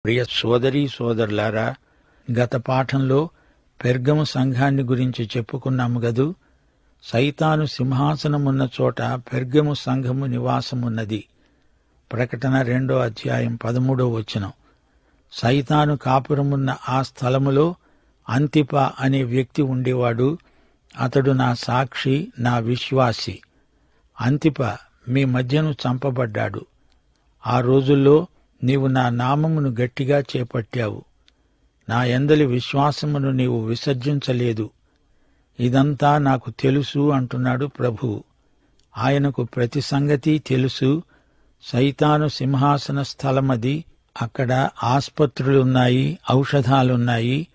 ప్రియ సోదరీ సోదరులారా, గత పాఠంలో పెర్గము సంఘాన్ని గురించి చెప్పుకున్నాము గదూ. సైతాను సింహాసనమున్న చోట పెర్గము సంఘము నివాసమున్నది. ప్రకటన 2:13 సైతాను కాపురమున్న ఆ స్థలములో అంతిప అనే వ్యక్తి ఉండేవాడు. అతడు నా సాక్షి, నా విశ్వాసి. అంతిప మీ మధ్యను చంపబడ్డాడు. ఆ రోజుల్లో నీవు నా నామమును గట్టిగా చేపట్టావు. నా యందలి విశ్వాసమును నీవు విసర్జించలేదు. ఇదంతా నాకు తెలుసు అంటున్నాడు ప్రభువు. ఆయనకు ప్రతి సంగతి తెలుసు. సైతాను సింహాసన స్థలమది. అక్కడ ఆస్పత్రులున్నాయి, ఔషధాలున్నాయి.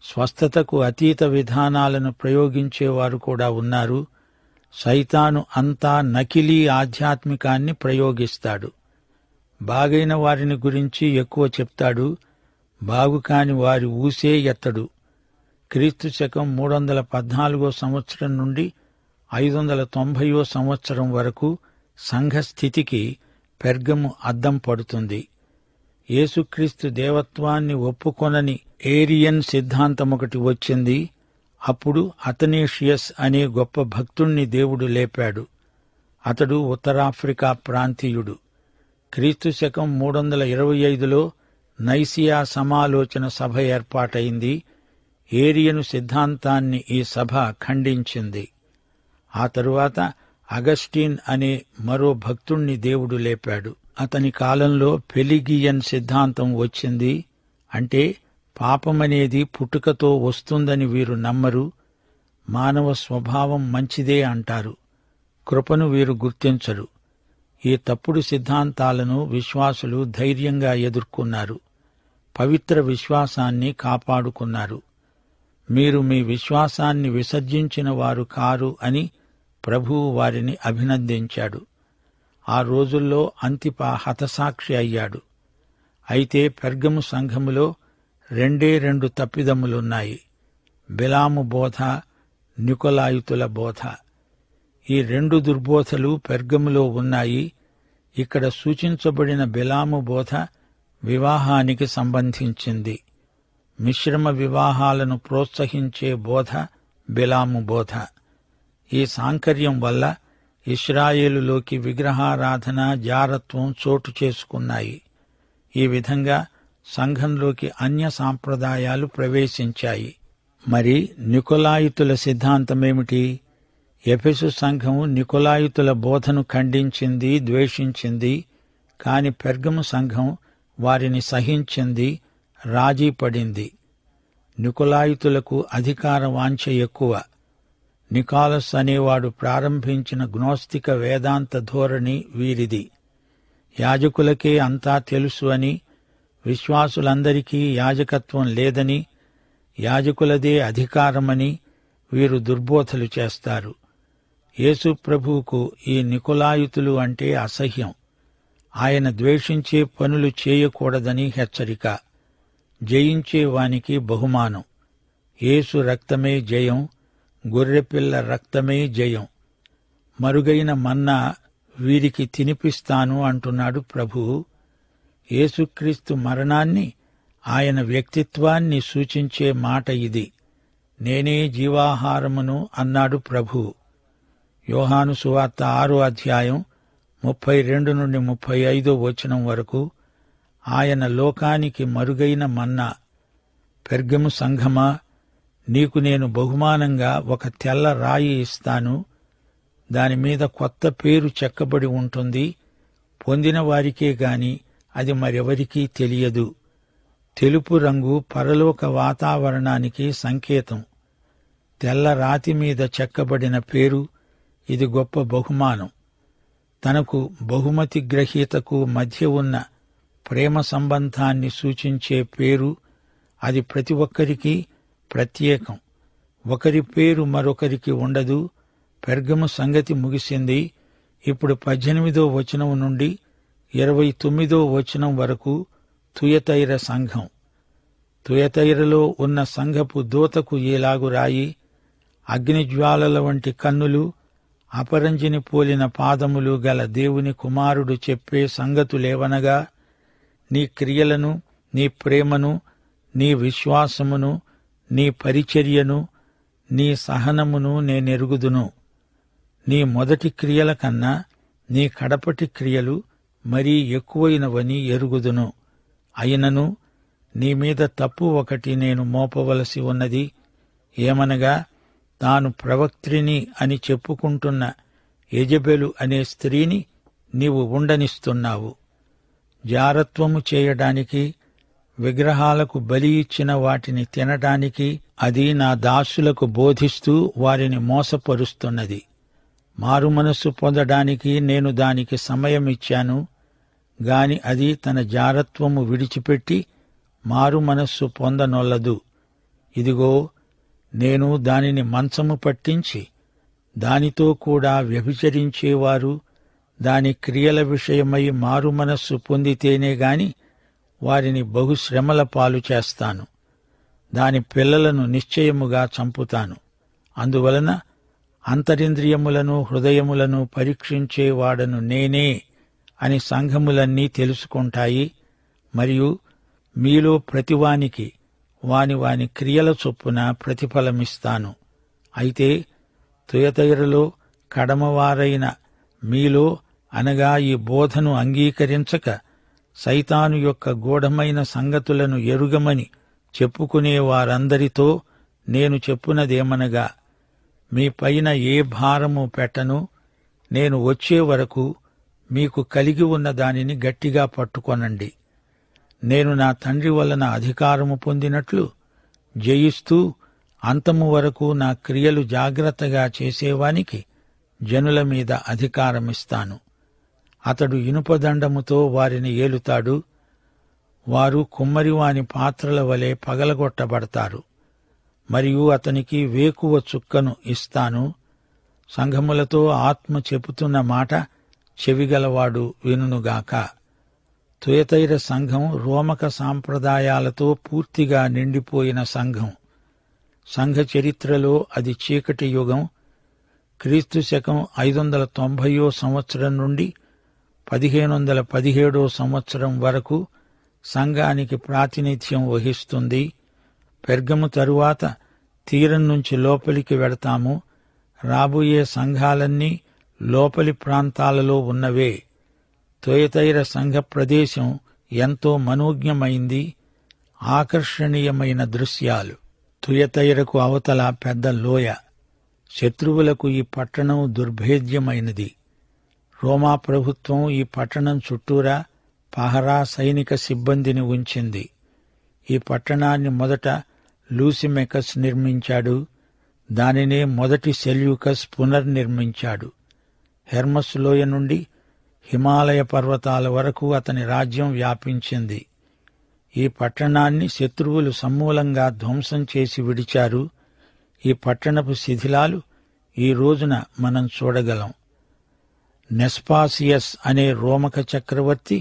స్వస్థతకు అతీత విధానాలను ప్రయోగించేవారు కూడా ఉన్నారు. సైతాను అంతా నకిలీ ఆధ్యాత్మికాన్ని ప్రయోగిస్తాడు. బాగైన వారిని గురించి ఎక్కువ చెప్తాడు, బాగుకాని వారి ఊసే ఎత్తడు. క్రీస్తు శకం 314 సంవత్సరం నుండి 590 సంవత్సరం వరకు సంఘ స్థితికి పెర్గము అద్దం పడుతుంది. యేసుక్రీస్తు దేవత్వాన్ని ఒప్పుకొనని ఏరియన్ సిద్ధాంతమొకటి వచ్చింది. అప్పుడు అతనేషియస్ అనే గొప్ప భక్తుణ్ణి దేవుడు లేపాడు. అతడు ఉత్తరాఫ్రికా ప్రాంతీయుడు. క్రీస్తు శకం 325లో నైసియా సమాలోచన సభ ఏర్పాటైంది. ఏరియను సిద్ధాంతాన్ని ఈ సభ ఖండించింది. ఆ తరువాత అగస్టిన్ అనే మరో భక్తుణ్ణి దేవుడు లేపాడు. అతని కాలంలో పెలిగియన్ సిద్ధాంతం వచ్చింది. అంటే పాపమనేది పుట్టుకతో వస్తుందని వీరు నమ్మరు. మానవ స్వభావం మంచిదే అంటారు. కృపను వీరు గుర్తించరు. ఈ తప్పుడు సిద్ధాంతాలను విశ్వాసులు ధైర్యంగా ఎదుర్కొన్నారు. పవిత్ర విశ్వాసాన్ని కాపాడుకున్నారు. మీరు మీ విశ్వాసాన్ని విసర్జించిన వారు కారు అని ప్రభువు వారిని అభినందించాడు. ఆ రోజుల్లో అంతిప హతసాక్షి అయ్యాడు. అయితే పెర్గము సంఘములో 2 తప్పిదములున్నాయి: బిలాము బోధ, నికొలాయితుల బోధ. ఈ 2 దుర్బోధలు పెర్గములో ఉన్నాయి. ఇక్కడ సూచించబడిన బిలాము బోధ వివాహానికి సంబంధించింది. మిశ్రమ వివాహాలను ప్రోత్సహించే బోధ బిలాము బోధ. ఈ సాంకర్యం వల్ల ఇశ్రాయేలులోకి విగ్రహారాధన, జారత్వం చోటు చేసుకున్నాయి. ఈ విధంగా సంఘంలోకి అన్య సాంప్రదాయాలు ప్రవేశించాయి. మరి నికొలాయితుల సిద్ధాంతమేమిటి? ఎఫెసు సంఘం నికొలాయితుల బోధను ఖండించింది, ద్వేషించింది. కాని పెర్గము సంఘం వారిని సహించింది, రాజీ పడింది. నికొలాయితులకు అధికార వాంఛ ఎక్కువ. నికాలస్ అనేవాడు ప్రారంభించిన గ్నోస్తిక వేదాంత ధోరణి వీరిది. యాజకులకే అంతా తెలుసు అని, విశ్వాసులందరికీ యాజకత్వం లేదని, యాజకులదే అధికారమని వీరు దుర్బోధలు చేస్తారు. యేసు ప్రభువుకు ఈ నికొలాయితులు అంటే అసహ్యం. ఆయన ద్వేషించే పనులు చేయకూడదని హెచ్చరిక. జయించే వానికి బహుమానం. యేసు రక్తమే జయం, గొర్రెపిల్ల రక్తమే జయం. మరుగైన మన్నా వీరికి తినిపిస్తాను అంటున్నాడు ప్రభువు. యేసుక్రీస్తు మరణాన్ని, ఆయన వ్యక్తిత్వాన్ని సూచించే మాట ఇది. నేనే జీవాహారమును అన్నాడు ప్రభువు. యోహాను సువార్త 6:32-35 వరకు. ఆయన లోకానికి మరుగైన మన్నా. పెర్గము సంఘమా, నీకు నేను బహుమానంగా ఒక తెల్ల రాయి ఇస్తాను. దానిమీద కొత్త పేరు చెక్కబడి ఉంటుంది. పొందిన వారికే గాని అది మరెవరికీ తెలియదు. తెలుపు రంగు పరలోక వాతావరణానికి సంకేతం. తెల్ల రాతి మీద చెక్కబడిన పేరు. ఇది గొప్ప బహుమానం. తనకు బహుమతి గ్రహీతకు మధ్య ఉన్న ప్రేమ సంబంధాన్ని సూచించే పేరు. అది ప్రతి ఒక్కరికి ప్రత్యేకం. ఒకరి పేరు మరొకరికి ఉండదు. పెర్గము సంగతి ముగిసింది. ఇప్పుడు 18వ వచనం నుండి 29వ వచనం వరకు తుయతైర సంఘం. తుయతైరలో ఉన్న సంఘపు దూతకు ఈలాగు రాయి: అగ్నిజ్వాలల వంటి కన్నులు, అపరంజిని పోలిన పాదములు గల దేవుని కుమారుడు చెప్పే సంగతులేవనగా, నీ క్రియలను, నీ ప్రేమను, నీ విశ్వాసమును, నీ పరిచర్యను, నీ సహనమును నేనెరుగుదును. నీ మొదటి క్రియల కన్నా నీ కడపటి క్రియలు మరీ ఎక్కువైనవని ఎరుగుదును. అయినను నీమీద తప్పు ఒకటి నేను మోపవలసి ఉన్నది. ఏమనగా, తాను ప్రవక్త్రిని అని చెప్పుకుంటున్న యెజెబెలు అనే స్త్రీని నీవు ఉండనిస్తున్నావు. జారత్వము చేయడానికి, విగ్రహాలకు బలి ఇచ్చిన వాటిని తినడానికి అది నా దాసులకు బోధిస్తూ వారిని మోసపరుస్తున్నది. మారుమనస్సు పొందడానికి నేను దానికి సమయమిచ్చాను గాని అది తన జారత్వము విడిచిపెట్టి మారుమనస్సు పొందనొల్లదు. ఇదిగో, నేను దానిని మంచము పట్టించి దానితో కూడా వ్యభిచరించేవారు దాని క్రియల విషయమై మారుమనస్సు పొందితేనే గాని వారిని బహుశ్రమల పాలు చేస్తాను. దాని పిల్లలను నిశ్చయముగా చంపుతాను. అందువలన అంతరింద్రియములను హృదయములను పరీక్షించేవాడను నేనే అని సంఘములన్నీ తెలుసుకుంటాయి. మరియు మీలో ప్రతివానికి వాని వాని క్రియల చొప్పున ప్రతిఫలమిస్తాను. అయితే తుయతైరలో కడమవారైన మీలో అనగా ఈ బోధను అంగీకరించక సైతాను యొక్క గూఢమైన సంగతులను ఎరుగమని చెప్పుకునే వారందరితో నేను చెప్పునదేమనగా, మీ పైన ఏ భారము పెట్టను. నేను వచ్చే వరకు మీకు కలిగి ఉన్న దానిని గట్టిగా పట్టుకొనండి. నేను నా తండ్రి వలన అధికారము పొందినట్లు జయిస్తూ అంతము వరకు నా క్రియలు జాగ్రత్తగా చేసేవానికి జనుల మీద అధికారమిస్తాను. అతడు ఇనుపదండముతో వారిని ఏలుతాడు. వారు కుమ్మరివాని పాత్రల వలె పగలగొట్టబడతారు. మరియు అతనికి వేకువ చుక్కను ఇస్తాను. సంఘములతో ఆత్మ చెబుతున్న మాట చెవిగలవాడు వినుగాక. తుయతైర సంఘం రోమక సాంప్రదాయాలతో పూర్తిగా నిండిపోయిన సంఘం. సంఘ చరిత్రలో అది చీకటి యుగం. క్రీస్తు శకం 590 సంవత్సరం నుండి 1517 సంవత్సరం వరకు సంఘానికి ప్రాతినిధ్యం వహిస్తుంది. పెర్గము తరువాత తీరం నుంచి లోపలికి వెడతాము. రాబోయే సంఘాలన్నీ లోపలి ప్రాంతాలలో ఉన్నవే. తుయతైర సంఘ ప్రదేశం ఎంతో మనోజ్ఞమైంది. ఆకర్షణీయమైన దృశ్యాలు. తుయతైరకు అవతల పెద్ద లోయ. శత్రువులకు ఈ పట్టణం దుర్భేద్యమైనది. రోమా ప్రభుత్వం ఈ పట్టణం చుట్టూరా పహరా సైనిక సిబ్బందిని ఉంచింది. ఈ పట్టణాన్ని మొదట లూసిమెకస్ నిర్మించాడు. దానినే మొదటి సెల్యూకస్ పునర్నిర్మించాడు. హెర్మస్ లోయ నుండి హిమాలయ పర్వతాల వరకు అతని రాజ్యం వ్యాపించింది. ఈ పట్టణాన్ని శత్రువులు సమూలంగా ధ్వంసం చేసి విడిచారు. ఈ పట్టణపు శిథిలాలు ఈ రోజున మనం చూడగలం. నెస్పాసియస్ అనే రోమక చక్రవర్తి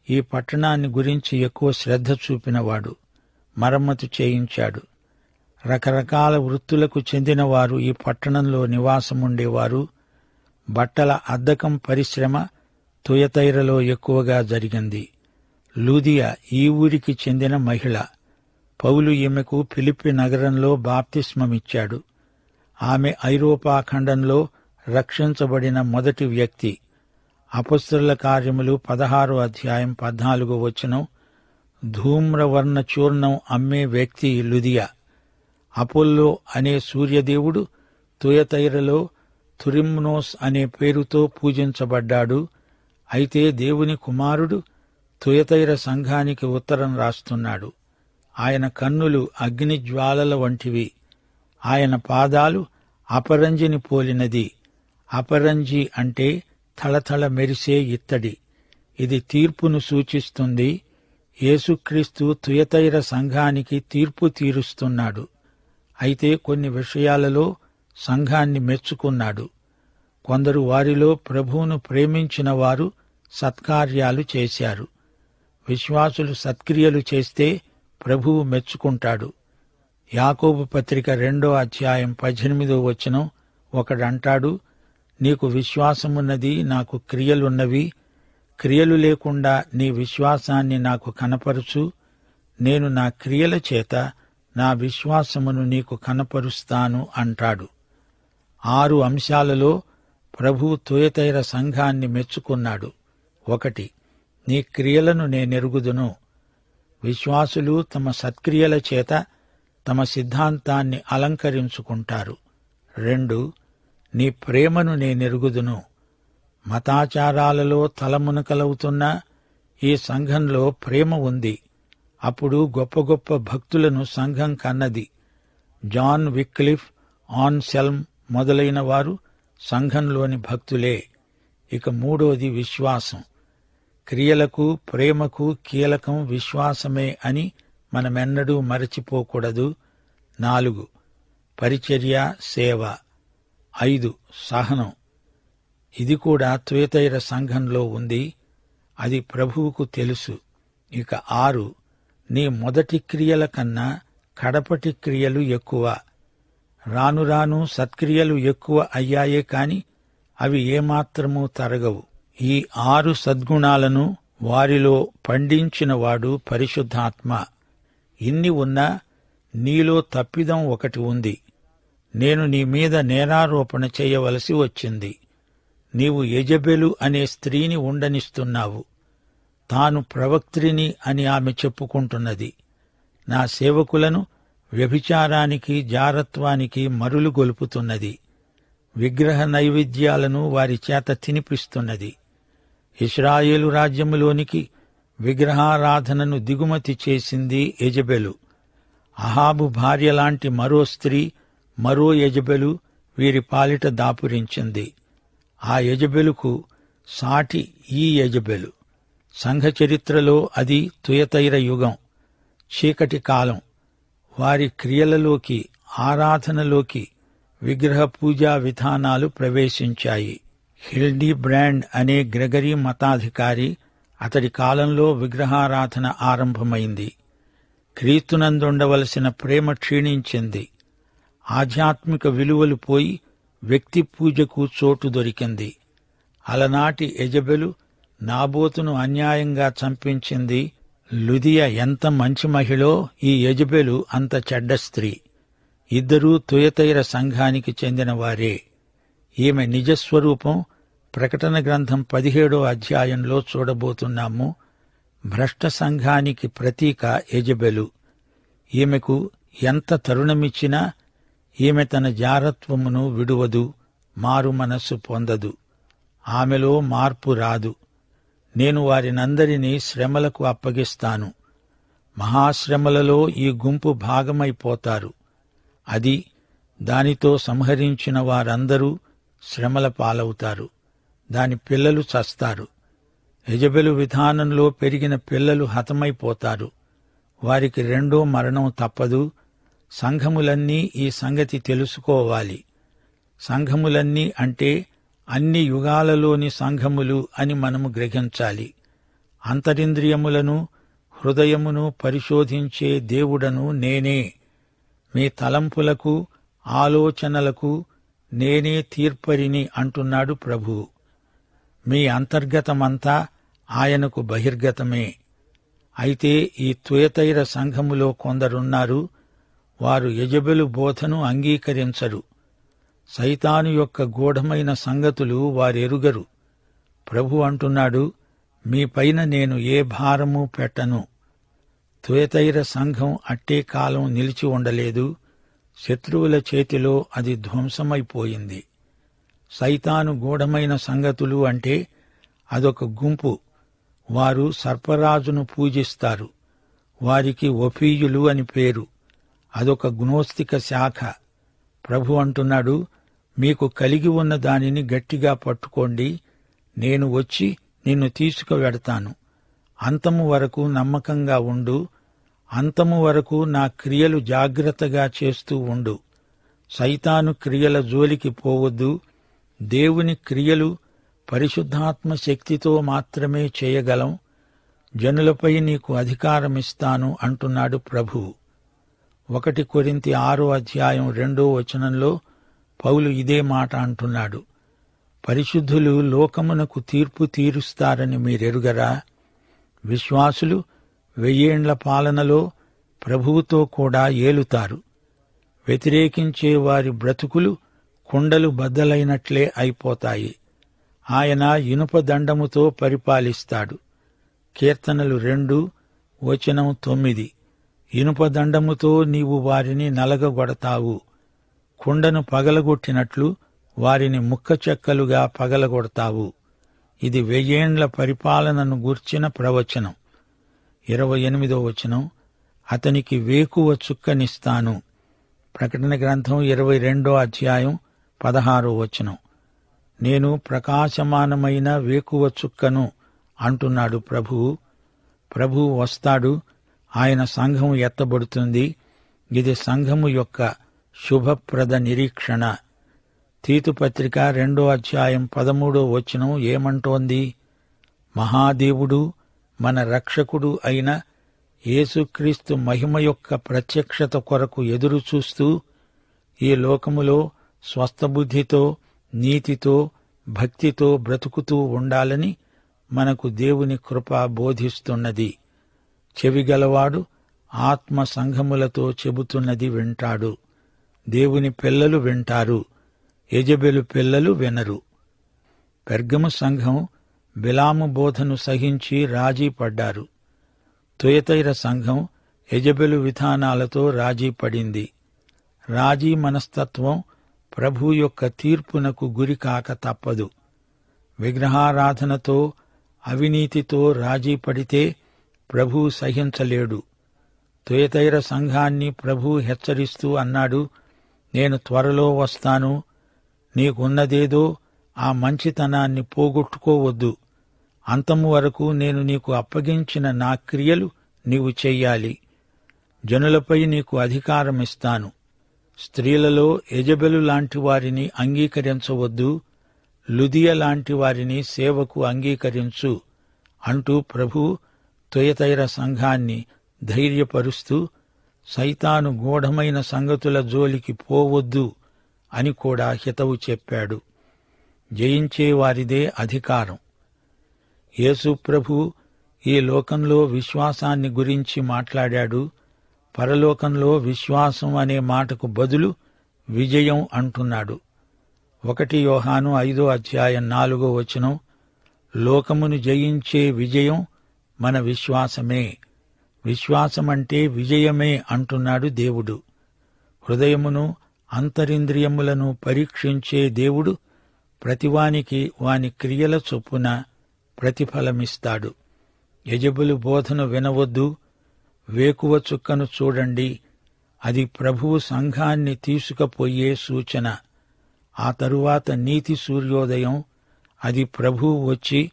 ఈ పట్టణాన్ని గురించి ఎక్కువ శ్రద్ధ చూపినవాడు. మరమ్మతు చేయించాడు. రకరకాల వృత్తులకు చెందినవారు ఈ పట్టణంలో నివాసముండేవారు. బట్టల అద్దకం పరిశ్రమ తుయతైరలో ఎక్కువగా జరిగింది. లూదియా ఈ ఊరికి చెందిన మహిళ. పౌలు ఈమెకు ఫిలిప్పి నగరంలో బాప్తిస్మమిచ్చాడు. ఆమె ఐరోపా ఖండంలో రక్షించబడిన మొదటి వ్యక్తి. అపొస్తలుల కార్యములు 16వ అధ్యాయం 14వ వచనం. ధూమ్రవర్ణ చూర్ణం అమ్మే వ్యక్తి లుదియా. అపోల్లో అనే సూర్యదేవుడు తుయతైరలో తురిమ్నోస్ అనే పేరుతో పూజించబడ్డాడు. అయితే దేవుని కుమారుడు తుయతైర సంఘానికి ఉత్తరం రాస్తున్నాడు. ఆయన కన్నులు అగ్నిజ్వాలల వంటివి. ఆయన పాదాలు అపరంజిని పోలినది. అపరంజి అంటే థళథళ మెరిసే ఇత్తడి. ఇది తీర్పును సూచిస్తుంది. యేసుక్రీస్తు తుయతైర సంఘానికి తీర్పు తీరుస్తున్నాడు. అయితే కొన్ని విషయాలలో సంఘాన్ని మెచ్చుకున్నాడు. కొందరు వారిలో ప్రభువును ప్రేమించిన వారు సత్కార్యాలు చేశారు. విశ్వాసులు సత్క్రియలు చేస్తే ప్రభువు మెచ్చుకుంటాడు. యాకోబు పత్రిక 2వ అధ్యాయం 18వ వచనం. ఒకడంటాడు, నీకు విశ్వాసమున్నది, నాకు క్రియలున్నవి. క్రియలు లేకుండా నీ విశ్వాసాన్ని నాకు కనపరచు. నేను నా క్రియల చేత నా విశ్వాసమును నీకు కనపరుస్తాను అంటాడు. 6 అంశాలలో ప్రభువు తుయతైర సంఘాన్ని మెచ్చుకున్నాడు. 1, నీ క్రియలను నేనెరుగుదును. విశ్వాసులు తమ సత్క్రియల చేత తమ సిద్ధాంతాన్ని అలంకరించుకుంటారు. 2, నీ ప్రేమను నేనెరుగుదును. మతాచారాలలో తలమునకలవుతున్న ఈ సంఘంలో ప్రేమ ఉంది. అప్పుడు గొప్ప గొప్ప భక్తులను సంఘం కన్నది. జాన్ విక్లిఫ్, ఆన్సెల్మ్ మొదలైన వారు సంఘంలోని భక్తులే. ఇక 3వది విశ్వాసం. క్రియలకు ప్రేమకు కీలకం విశ్వాసమే అని మనమెన్నడూ మరచిపోకూడదు. 4, పరిచర్య, సేవ. 5, సహనం. ఇది కూడా తుయతైర సంఘంలో ఉంది. అది ప్రభువుకు తెలుసు. ఇక 6, నీ మొదటి క్రియల కన్నా కడపటి క్రియలు ఎక్కువ. రాను రాను సత్క్రియలు ఎక్కువ అయ్యాయే కాని అవి ఏమాత్రమూ తరగవు. ఈ 6 సద్గుణాలను వారిలో పండించినవాడు పరిశుద్ధాత్మ. ఇన్ని ఉన్నా నీలో తప్పిదం ఒకటి ఉంది. నేను నీ మీద నేరారోపణ చేయవలసి వచ్చింది. నీవు యెజెబెలు అనే స్త్రీని ఉండనిస్తున్నావు. తాను ప్రవక్త్రిని అని ఆమె చెప్పుకుంటున్నది. నా సేవకులను వ్యభిచారానికి, జారత్వానికి మరులు గొలుపుతున్నది. విగ్రహ నైవేద్యాలను వారి చేత తినిపిస్తున్నది. ఇశ్రాయేలు రాజ్యములోనికి విగ్రహారాధనను దిగుమతి చేసింది యెజెబెలు. అహాబు భార్యలాంటి మరో స్త్రీ, మరో యెజెబెలు వీరి పాలిట దాపురించింది. ఆ యెజెబెలుకు సాటి ఈ యెజెబెలు. సంఘ చరిత్రలో అది తుయతైర యుగం, చీకటి కాలం. వారి క్రియలలోకి, ఆరాధనలోకి విగ్రహ పూజా విధానాలు ప్రవేశించాయి. హిల్డీ బ్రాండ్ అనే గ్రెగరీ మతాధికారి, అతడి కాలంలో విగ్రహారాధన ఆరంభమైంది. క్రీస్తునందుండవలసిన ప్రేమ క్షీణించింది. ఆధ్యాత్మిక విలువలు పోయి వ్యక్తి పూజకు చోటు దొరికింది. అలనాటి యెజెబెలు నాబోతును అన్యాయంగా చంపించింది. లుదియ ఎంత మంచి మహిళో, ఈ యెజెబెలు అంత చెడ్డ స్త్రీ. ఇద్దరూ తుయతైర సంఘానికి చెందినవారే. ఈమె నిజస్వరూపం ప్రకటన గ్రంథం 17వ అధ్యాయంలో చూడబోతున్నాము. భ్రష్ట సంఘానికి ప్రతీక యెజెబెలు. ఈమెకు ఎంత తరుణమిచ్చినా ఈమె తన జారత్వమును విడువదు, మారు మనస్సు పొందదు. ఆమెలో మార్పు రాదు. నేను వారినందరినీ శ్రమలకు అప్పగిస్తాను. మహాశ్రమలలో ఈ గుంపు భాగమైపోతారు. అది, దానితో సంహరించిన వారందరూ శ్రమల పాలవుతారు. దాని పిల్లలు చస్తారు. యెజెబెలు విధానంలో పెరిగిన పిల్లలు హతమైపోతారు. వారికి రెండో మరణం తప్పదు. సంఘములన్నీ ఈ సంగతి తెలుసుకోవాలి. సంఘములన్నీ అంటే అన్ని యుగాలలోని సంఘములు అని మనము గ్రహించాలి. అంతరింద్రియములను, హృదయమును పరిశోధించే దేవుడను నేనే. మీ తలంపులకు, ఆలోచనలకు నేనే తీర్పరిని అంటున్నాడు ప్రభువు. మీ అంతర్గతమంతా ఆయనకు బహిర్గతమే. అయితే ఈ తుయతైర సంఘములో కొందరున్నారు. వారు యెజెబెలు బోధను అంగీకరించరు. సైతాను యొక్క గూఢమైన సంగతులు వారెరుగరు. ప్రభు అంటున్నాడు, మీపైన నేను ఏ భారమూ పెట్టను. తుయతైర సంఘం అట్టే కాలం నిలిచి ఉండలేదు. శత్రువుల చేతిలో అది ధ్వంసమైపోయింది. సైతాను గూఢమైన సంగతులు అంటే అదొక గుంపు. వారు సర్పరాజును పూజిస్తారు. వారికి ఒఫీయులు అని పేరు. అదొక గ్నోస్తిక శాఖ. ప్రభు అంటున్నాడు, మీకు కలిగి ఉన్న దానిని గట్టిగా పట్టుకోండి. నేను వచ్చి నిన్ను తీసుకువెడతాను. అంతము వరకు నమ్మకంగా ఉండు. అంతము వరకు నా క్రియలు జాగ్రత్తగా చేస్తూ ఉండు. సైతాను క్రియల జోలికి పోవద్దు. దేవుని క్రియలు పరిశుద్ధాత్మ శక్తితో మాత్రమే చేయగలం. జనులపై నీకు అధికారమిస్తాను అంటున్నాడు ప్రభువు. 1 కొరింథీ 6వ అధ్యాయం 2వ వచనంలో పౌలు ఇదే మాట అంటున్నాడు. పరిశుద్ధులు లోకమునకు తీర్పు తీరుస్తారని మీరెరుగరా? విశ్వాసులు వెయ్యేండ్ల పాలనలో ప్రభువుతో కూడా ఏలుతారు. వ్యతిరేకించే వారి బ్రతుకులు కుండలు బద్దలైనట్లే అయిపోతాయి. ఆయన ఇనుప దండముతో పరిపాలిస్తాడు. కీర్తనలు 2:9. ఇనుప దండముతో నీవు వారిని నలగగొడతావు. కుండను పగలగొట్టినట్లు వారిని ముక్కచెక్కలుగా పగలగొడతావు. ఇది 1000 ఏండ్ల పరిపాలనను గూర్చిన ప్రవచనం. 28 అతనికి వేకువ చుక్కనిస్తాను. ప్రకటన గ్రంథం 22:16. నేను ప్రకాశమానమైన వేకువ చుక్కను అంటున్నాడు ప్రభువు. ప్రభువు వస్తాడు. ఆయన సంఘం ఎత్తబడుతుంది. ఇది సంఘము యొక్క శుభప్రద నిరీక్షణ. తీతుపత్రిక 2:13 ఏమంటోంది? మహాదేవుడు మన రక్షకుడు అయిన యేసుక్రీస్తు మహిమ యొక్క ప్రత్యక్షత కొరకు ఎదురుచూస్తూ ఈ లోకములో స్వస్థబుద్ధితో, నీతితో, భక్తితో బ్రతుకుతూ ఉండాలని మనకు దేవుని కృప బోధిస్తున్నది. చెవిగలవాడు ఆత్మ సంఘములతో చెబుతున్నది వింటాడు. దేవుని పిల్లలు వింటారు, యెజెబెలు పిల్లలు వినరు. పెర్గము సంఘం బిలాము బోధను సహించి రాజీ పడ్డారు. తుయతైర సంఘం యెజెబెలు విధానాలతో రాజీ పడింది. రాజీ మనస్తత్వం ప్రభు యొక్క తీర్పునకు గురికాక తప్పదు. విగ్రహారాధనతో, అవినీతితో రాజీ పడితే ప్రభు సహించలేడు. తుయతైర సంఘాన్ని ప్రభు హెచ్చరిస్తూ అన్నాడు, నేను త్వరలో వస్తాను. నీకున్నదేదో ఆ మంచితనాన్ని పోగొట్టుకోవద్దు. అంతము వరకు నేను నీకు అప్పగించిన నా క్రియలు నీవు చెయ్యాలి. జనులపై నీకు అధికారమిస్తాను. స్త్రీలలో యెజెబెలు లాంటి వారిని అంగీకరించవద్దు. లుదియ లాంటి వారిని సేవకు అంగీకరించు అంటూ ప్రభు తుయతైర సంఘాన్ని ధైర్యపరుస్తూ సైతాను గూఢమైన సంగతుల జోలికి పోవద్దు అని కూడా హితవు చెప్పాడు. జయించేవారిదే అధికారం. యేసు ప్రభు ఈ లోకంలో విశ్వాసాన్ని గురించి మాట్లాడాడు. పరలోకంలో విశ్వాసం అనే మాటకు బదులు విజయం అంటున్నాడు. 1 యోహాను 5:4 లోకమును జయించే విజయం మన విశ్వాసమే. విశ్వాసమంటే విజయమే అంటున్నాడు దేవుడు. హృదయమును అంతరింద్రియములను పరీక్షించే దేవుడు ప్రతివానికి వాని క్రియల చొప్పున ప్రతిఫలమిస్తాడు. యెజెబెలు బోధను వినవద్దు. వేకువ చుక్కను చూడండి. అది ప్రభువు సంఘాన్ని తీసుకుపోయే సూచన. ఆ తరువాత నీతి సూర్యోదయం. అది ప్రభువు వచ్చి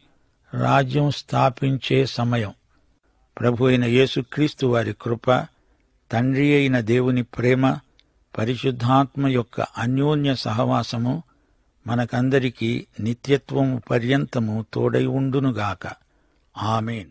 రాజ్యం స్థాపించే సమయం. ప్రభు అయిన యేసుక్రీస్తు వారి కృప, తండ్రి అయిన దేవుని ప్రేమ, పరిశుద్ధాత్మ యొక్క అన్యోన్య సహవాసము మనకందరికీ నిత్యత్వము పర్యంతము తోడై ఉండునుగాక. ఆమేన్.